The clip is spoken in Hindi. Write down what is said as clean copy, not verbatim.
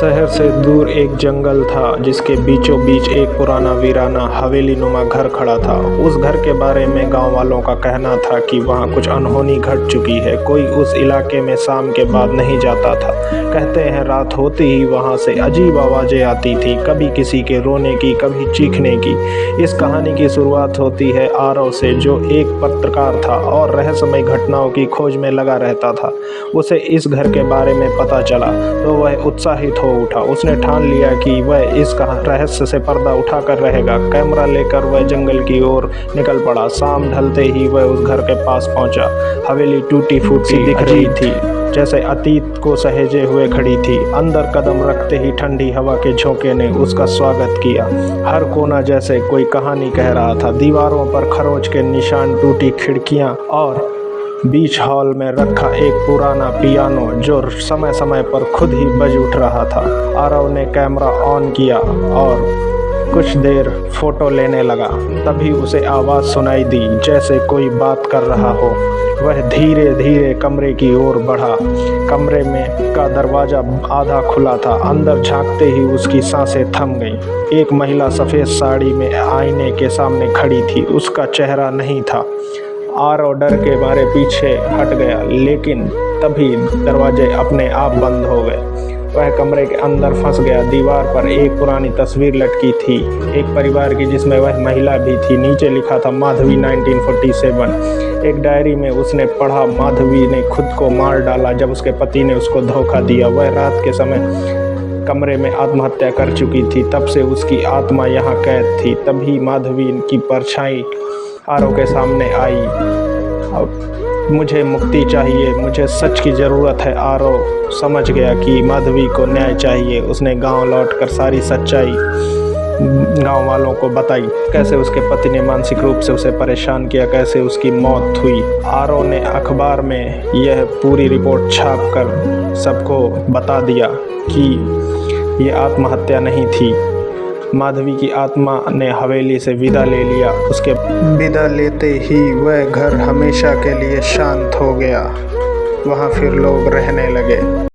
शहर से दूर एक जंगल था जिसके बीचों बीच एक पुराना वीराना हवेली नुमा घर खड़ा था। उस घर के बारे में गांव वालों का कहना था कि वहां कुछ अनहोनी घट चुकी है। कोई उस इलाके में शाम के बाद नहीं जाता था। कहते हैं रात होते ही वहां से अजीब आवाज़ें आती थी, कभी किसी के रोने की, कभी चीखने की। इस कहानी की शुरुआत होती है आरव से, जो एक पत्रकार था और रहस्यमय घटनाओं की खोज में लगा रहता था। उसे इस घर के बारे में पता चला तो वह उत्साहित हो उठा। उसने ठान लिया कि वह इस रहस्य से पर्दा उठाकर रहेगा। कैमरा लेकर वह जंगल की ओर निकल पड़ा। शाम ढलते ही वह उस घर के पास पहुंचा। हवेली टूटी फूटी दिख रही थी, जैसे अतीत को सहेजे हुए खड़ी थी। अंदर कदम रखते ही ठंडी हवा के झोंके ने उसका स्वागत किया। हर कोना जैसे कोई कहानी कह रहा था। दीवारों पर खरोच के निशान, टूटी खिड़कियां और बीच हॉल में रखा एक पुराना पियानो जो समय समय पर खुद ही बज उठ रहा था। आरव ने कैमरा ऑन किया और कुछ देर फोटो लेने लगा। तभी उसे आवाज़ सुनाई दी, जैसे कोई बात कर रहा हो। वह धीरे धीरे कमरे की ओर बढ़ा। कमरे में का दरवाज़ा आधा खुला था। अंदर झांकते ही उसकी सांसें थम गईं। एक महिला सफ़ेद साड़ी में आईने के सामने खड़ी थी। उसका चेहरा नहीं था। आरव डर के मारे पीछे हट गया, लेकिन तभी दरवाजे अपने आप बंद हो गए। वह कमरे के अंदर फंस गया। दीवार पर एक पुरानी तस्वीर लटकी थी, एक परिवार की जिसमें वह महिला भी थी। नीचे लिखा था माधवी 1947। एक डायरी में उसने पढ़ा, माधवी ने खुद को मार डाला जब उसके पति ने उसको धोखा दिया। वह रात के समय कमरे में आत्महत्या कर चुकी थी। तब से उसकी आत्मा यहाँ कैद थी। तभी माधवी की परछाई आरव के सामने आई। अब मुझे मुक्ति चाहिए, मुझे सच की ज़रूरत है। आरव समझ गया कि माधवी को न्याय चाहिए। उसने गांव लौटकर सारी सच्चाई गांव वालों को बताई। कैसे उसके पति ने मानसिक रूप से उसे परेशान किया, कैसे उसकी मौत हुई। आरव ने अखबार में यह पूरी रिपोर्ट छापकर सबको बता दिया कि ये आत्महत्या नहीं थी। माधवी की आत्मा ने हवेली से विदा ले लिया। उसके विदा लेते ही वह घर हमेशा के लिए शांत हो गया। वहाँ फिर लोग रहने लगे।